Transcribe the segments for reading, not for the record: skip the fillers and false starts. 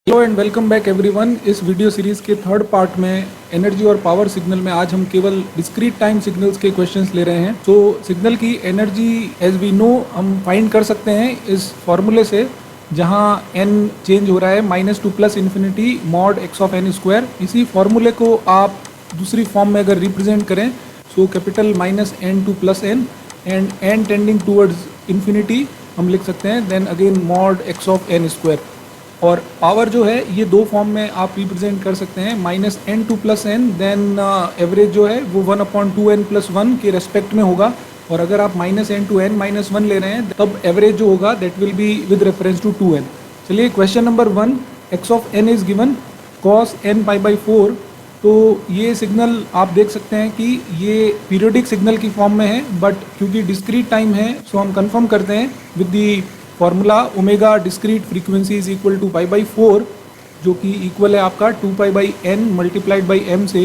Hello and welcome back everyone. इस video series के third part में एनर्जी और पावर सिग्नल में आज हम केवल डिस्क्रीट टाइम सिग्नल्स के क्वेश्चंस ले रहे हैं। तो सिग्नल की एनर्जी एज वी नो हम फाइंड कर सकते हैं इस फॉर्मूले से, जहां n चेंज हो रहा है -2 plus infinity mod x of n square. इसी फॉर्मूले को आप दूसरी फॉर्म में अगर रिप्रेजेंट करें so capital -n2 plus n and n tending towards infinity हम लिख सकते हैं then again mod x of n square. और पावर जो है ये दो फॉर्म में आप रिप्रेजेंट कर सकते हैं, -n2 plus n then average जो है वो 1/2n प्लस 1 के रेस्पेक्ट में होगा। और अगर आप -n ले रहे हैं तब एवरेज जो होगा that will be with reference to 2n। चलिए question number 1, x of n is given cos n π/4। तो ये सिग्नल आप देख सकते हैं कि ये पीरियोडिक सिग्नल की फॉर्म में है, बट क्योंकि डिस्क्रीट टाइम है सो हम कंफर्म करते हैं with the formula omega discrete frequency is equal to π/4, जो कि इक्वल है आपका 2π/n मल्टीप्लाइड बाई m से।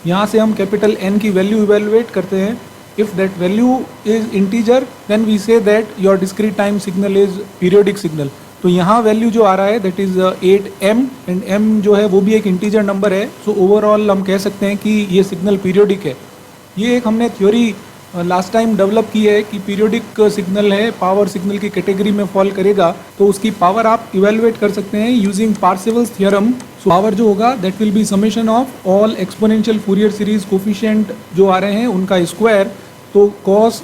यहाँ से हम कैपिटल N की वैल्यू इवेलुएट करते हैं। If that value is integer then we say that your discrete time signal is periodic signal. तो यहाँ वैल्यू जो आ रहा है that is 8m and m जो है वो भी एक इंटीजर नंबर है। सो ओवरऑल हम कह सकते हैं कि ये सिग्नल पीरियोडिक है। ये एक हमने थ्योरी लास्ट टाइम डेवलप की है कि पीरियोडिक सिग्नल है पावर सिग्नल की कैटेगरी में फॉल करेगा, तो उसकी पावर आप इवेलुएट कर सकते हैं यूजिंग पार्सेवल्स थ्योरम। सो पावर जो होगा that will be summation of all exponential Fourier series coefficient जो आ रहे हैं उनका स्क्वायर। तो cos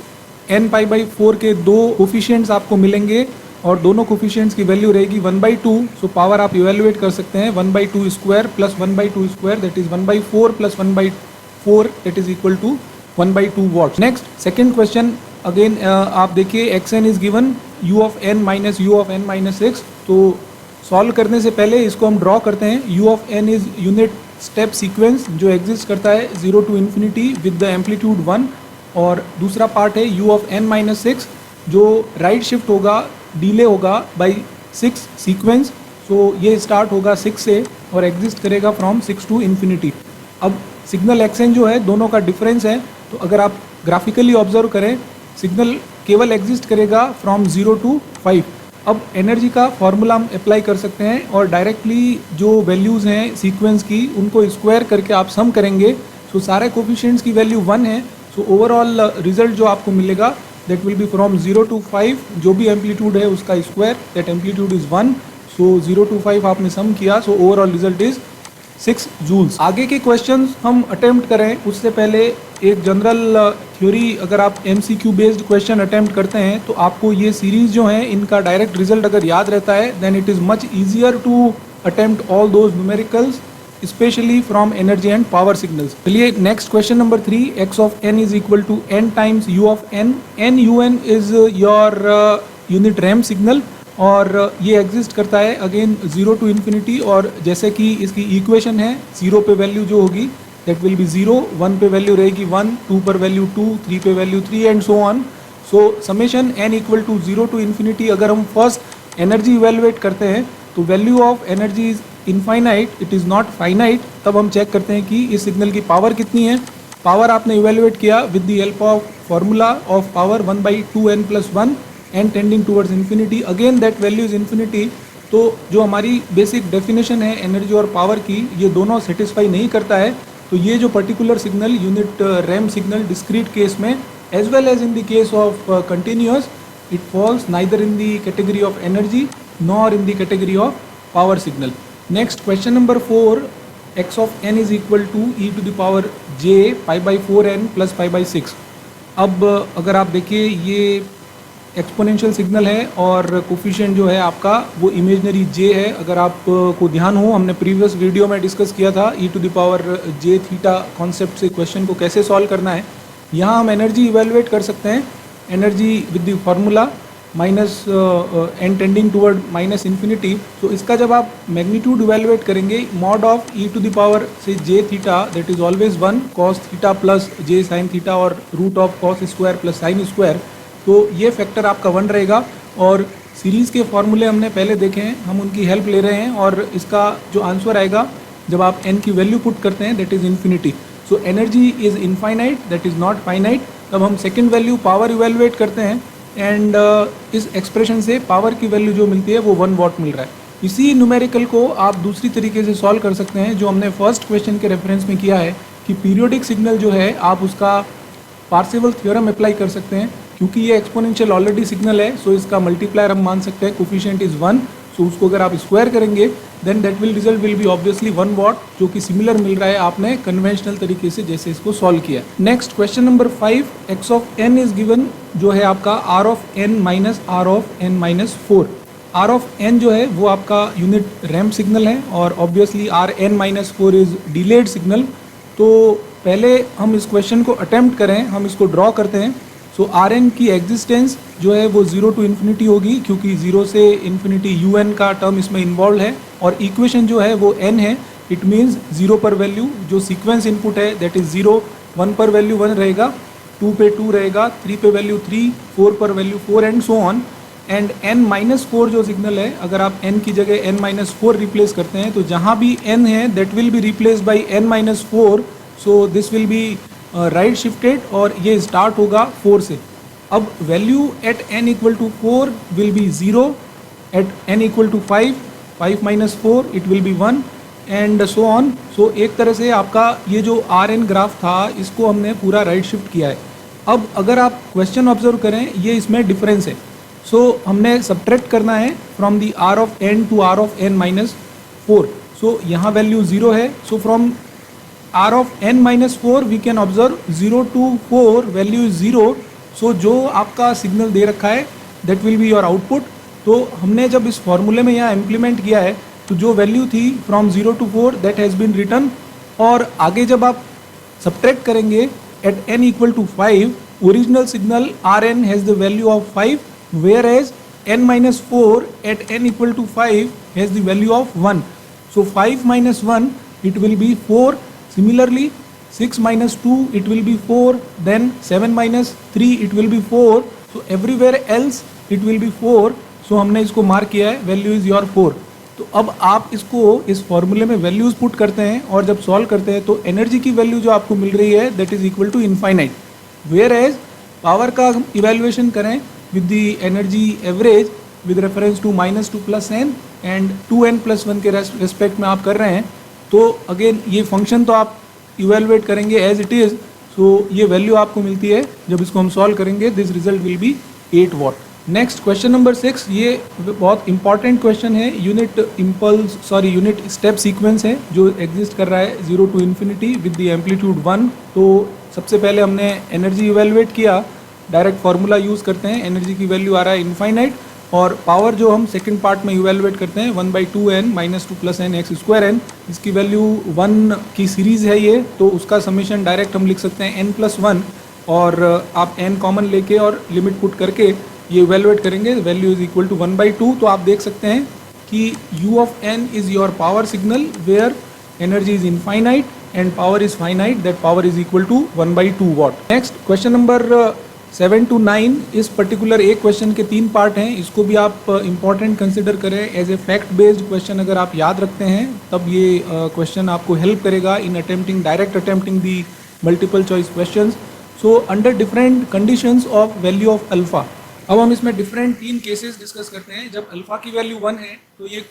n π/4 के दो कोफिशिएंट्स आपको मिलेंगे और दोनों कोफिशिएंट्स की वैल्यू रहेगी 1/2। सो पावर आप इवेलुएट कर सकते हैं 1/2 square plus 1/2 square that is 1/4 plus 1/4 that is equal to 1/2 watt. Next second question again आप देखिए xn is given u of n minus u of n minus 6। तो solve करने से पहले इसको हम ड्रॉ करते हैं। u of n is unit step sequence जो एग्जिस्ट करता है 0 to infinity with the amplitude 1, और दूसरा पार्ट है u ऑफ n माइनस 6 जो राइट शिफ्ट होगा डिले होगा बाई 6 सीक्वेंस। सो ये स्टार्ट होगा 6 से और एग्जिस्ट करेगा फ्रॉम 6 टू इन्फिनिटी। अब सिग्नल xn जो है दोनों का डिफरेंस है, तो अगर आप ग्राफिकली ऑब्जर्व करें सिग्नल केवल एग्जिस्ट करेगा फ्रॉम 0 टू 5। अब एनर्जी का फॉर्मूला हम अप्लाई कर सकते हैं और डायरेक्टली जो वैल्यूज़ हैं सीक्वेंस की उनको स्क्वायर करके आप सम करेंगे। सो सारे कोफिशिएंट्स की वैल्यू 1 है। सो ओवरऑल रिजल्ट जो आपको मिलेगा that will be from 0 to 5, जो भी एम्पलीट्यूड है उसका square that amplitude is 1। So 0 to 5 आपने सम किया, so overall result is 6 joules. आगे के क्वेश्चंस हम अटेम्प्ट करें उससे पहले एक जनरल थ्योरी, अगर आप MCQ बेस्ड क्वेश्चन अटेम्प्ट करते हैं तो आपको ये सीरीज जो है इनका डायरेक्ट रिजल्ट अगर याद रहता है then it is much easier to attempt all those numericals especially from energy and power signals. चलिए next question number 3, x of n is equal to n times u of n। n is your unit ramp signal और ये exist करता है again 0 to infinity. और जैसे कि इसकी equation है 0 पे वैल्यू जो होगी दैट विल बी 0, 1 पे वैल्यू रहेगी 1, 2 पर वैल्यू 2, 3 पे value 3 and so on. So summation n equal to 0 to infinity. अगर हम फर्स्ट एनर्जी इवेलुएट करते हैं तो वैल्यू of energy is infinite, it is not finite. तब हम चेक करते हैं कि इस सिग्नल की पावर कितनी है। पावर आपने इवेलुएट किया with the help of formula of power 1/2n plus 1 and tending towards infinity, again that value is infinity. तो जो हमारी बेसिक डेफिनेशन है एनर्जी और पावर की ये दोनों सेटिस्फाई नहीं करता है। तो ये जो particular signal unit ramp signal discrete case में as well as in the case of continuous it falls neither in the category of energy nor in the category of power signal. Next question number 4, x of n is equal to e to the power j π/4n plus π/6। अब अगर आप देखिए ये exponential signal है और coefficient जो है आपका वो इमेजनरी j है। अगर आपको ध्यान हो हमने प्रीवियस वीडियो में डिस्कस किया था e to the power j theta concept से क्वेश्चन को कैसे सॉल्व करना है। यहाँ हम एनर्जी इवेलुएट कर सकते हैं, energy with the formula n tending toward minus infinity. तो इसका जब आप मैग्नीट्यूड इवेलुएट करेंगे mod of e to the power से j theta that is always 1 cos theta plus j sin theta और root of cos square plus sin square. तो ये factor आपका 1 रहेगा। और सीरीज़ के फॉर्मूले हमने पहले देखे हैं, हम उनकी हेल्प ले रहे हैं और इसका जो आंसर आएगा जब आप n की वैल्यू पुट करते हैं that is infinity. So energy is infinite that is not finite. तब हम सेकेंड वैल्यू पावर इवेलुएट करते हैं एंड इस एक्सप्रेशन से पावर की वैल्यू जो मिलती है वो 1 वॉट मिल रहा है। इसी न्यूमेरिकल को आप दूसरी तरीके से सॉल्व कर सकते हैं जो हमने फर्स्ट क्वेश्चन के रेफरेंस में किया है कि पीरियोडिक सिग्नल जो है आप उसका पार्सेवल थ्योरम अप्लाई कर सकते हैं। क्योंकि ये एक्सपोनेंशियल ऑलरेडी सिग्नल है, सो इसका मल्टीप्लायर हम मान सकते हैं, कोफिशिएंट इज 1, सो उसको अगर आप स्क्वायर करेंगे then that will result will be obviously 1 watt, जो कि सिमिलर मिल रहा है आपने कन्वेंशनल तरीके से जैसे इसको सॉल्व किया। Next question number 5, x of n is given, जो है आपका r of n minus r of n minus 4। r of n जो है वो आपका यूनिट रैम्प सिग्नल है और obviously r n minus 4 is delayed signal. तो पहले हम इस क्वेश्चन को अटेम्प्ट करें, हम इसको ड्रॉ करते हैं। सो आर एन की एग्जिस्टेंस जो है वो 0 टू इन्फिनिटी होगी, क्योंकि 0 से इन्फिनिटी यू एन का टर्म इसमें इन्वॉल्व है, और इक्वेशन जो है वो n है। इट मीन्स 0 पर वैल्यू जो सीक्वेंस इनपुट है दैट इज 0, 1 पर वैल्यू 1 रहेगा, 2 पे 2 रहेगा, 3 पे वैल्यू 3, 4 पर value 4 and so on. And n minus 4 जो सिग्नल है, अगर आप n की जगह n माइनस 4 रिप्लेस करते हैं तो जहाँ भी n है that will be replaced by n minus 4, so this will be right shifted और ये स्टार्ट होगा 4 से। अब value at n equal to 4 will be 0, at n equal to 5, 5 minus 4 it will be 1 and so on. So एक तरह से आपका ये जो आर एन ग्राफ था इसको हमने पूरा राइट शिफ्ट किया है। अब अगर आप क्वेश्चन ऑब्जर्व करें, ये इसमें डिफरेंस है, सो हमने सब्ट्रैक्ट करना है from the R of n to R of n minus 4। So यहाँ वैल्यू 0 है, so from r of n minus 4 we can observe 0 to 4 value is 0, so जो आपका सिग्नल दे रखा है that will be your output। तो हमने जब इस फॉर्मूले में यहाँ इम्प्लीमेंट किया है तो जो वैल्यू थी from 0 to 4 that has been written, और आगे जब आप सब्ट्रैक्ट करेंगे at n equal to 5, original signal rn has the value of 5, whereas n minus 4 at n equal to 5 has the value of 1, so 5 minus 1 it will be 4। Similarly, 6 minus 2 it will be 4, then 7 minus 3 it will be 4, so everywhere else it will be 4, so हमने इसको mark किया है value is your 4। तो अब आप इसको इस फॉर्मूले में वैल्यूज पुट करते हैं और जब सॉल्व करते हैं तो एनर्जी की वैल्यू जो आपको मिल रही है that is equal to infinite, whereas power का हम इवेल्युएशन करें with the energy average with reference to -2 plus n and 2n+1 के रेस्पेक्ट में आप कर रहे हैं, तो अगेन ये फंक्शन तो आप इवेलुएट करेंगे एज इट इज़, सो ये वैल्यू आपको मिलती है। जब इसको हम सॉल्व करेंगे this result will be 8 watt. Next question number 6, ये बहुत इंपॉर्टेंट क्वेश्चन है। यूनिट स्टेप सीक्वेंस है जो एग्जिस्ट कर रहा है 0 to infinity with the amplitude 1। तो सबसे पहले हमने एनर्जी इवेलुएट किया, डायरेक्ट फार्मूला यूज़ करते हैं, एनर्जी की वैल्यू आ रहा है इनफाइनाइट, और पावर जो हम सेकंड पार्ट में इवेलुएट करते हैं 1/2n -2 + n x square n, इसकी वैल्यू 1 की सीरीज़ है ये, तो उसका समेशन डायरेक्ट हम लिख सकते हैं n+1, और आप n कॉमन लेके और लिमिट पुट करके ये इवेलुएट करेंगे, वैल्यू इज इक्वल टू 1/2। तो आप देख सकते हैं कि u of n is your power signal where energy is infinite and power is finite, that power is equal to 1/2 watt. Next question number 7 to 9, इस पर्टिकुलर एक question के 3 part हैं, इसको भी आप इंपॉर्टेंट कंसिडर करें as a fact based question. अगर आप याद रखते हैं तब ये क्वेश्चन आपको हेल्प करेगा in direct attempting the multiple choice questions. So under different conditions of value of alpha, अब हम इसमें डिफरेंट 3 केसेस डिस्कस करते हैं। जब अल्फा की वैल्यू 1 है तो ये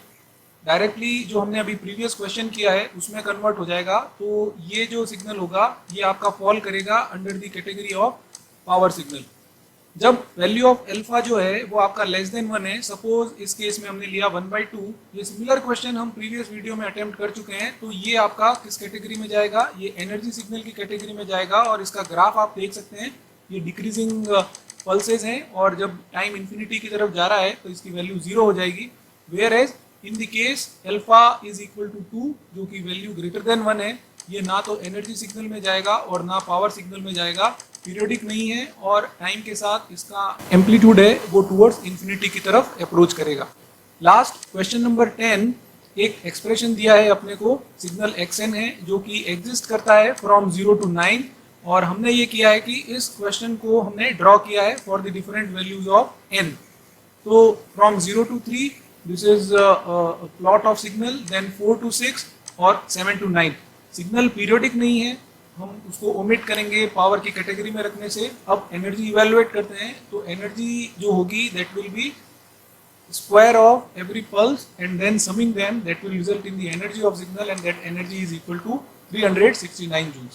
डायरेक्टली जो हमने अभी प्रीवियस क्वेश्चन किया है उसमें कन्वर्ट हो जाएगा, तो ये जो सिग्नल होगा ये आपका फॉल करेगा under the category of power signal. जब वैल्यू ऑफ अल्फा जो है वो आपका लेस देन 1 है, सपोज इस केस में हमने लिया 1/2, ये सिमिलर क्वेश्चन हम प्रीवियस वीडियो में अटेम्प्ट कर चुके हैं, तो ये आपका किस कैटेगरी में जाएगा, ये एनर्जी सिग्नल की कैटेगरी में जाएगा, और इसका ग्राफ आप देख सकते हैं ये डिक्रीजिंग पल्सेस हैं, और जब टाइम इन्फिनिटी की तरफ जा रहा है तो इसकी वैल्यू 0 हो जाएगी, whereas in the case alpha is equal to 2 जो कि वैल्यू ग्रेटर देन 1 है, ये ना तो एनर्जी सिग्नल में जाएगा और ना पावर सिग्नल में जाएगा, पीरियोडिक नहीं है, और टाइम के साथ इसका एम्पलीट्यूड है वो टूवर्ड्स इन्फिनिटी की तरफ अप्रोच करेगा। लास्ट क्वेश्चन नंबर 10, एक एक्सप्रेशन दिया है अपने को, सिग्नल xn है जो कि एग्जिस्ट करता है फ्रॉम 0 to 9, और हमने ये किया है कि इस क्वेश्चन को हमने ड्रॉ किया है for the different values of n। तो from 0 to 3 this is plot of signal, then 4 to 6 और 7 to 9। सिग्नल पीरियोडिक नहीं है, हम उसको ओमिट करेंगे पावर की कैटेगरी में रखने से। अब एनर्जी इवेलुएट करते हैं, तो एनर्जी जो होगी that will B square of every pulse and then summing them, that will result in the energy of signal, and that energy is equal to 369 joules.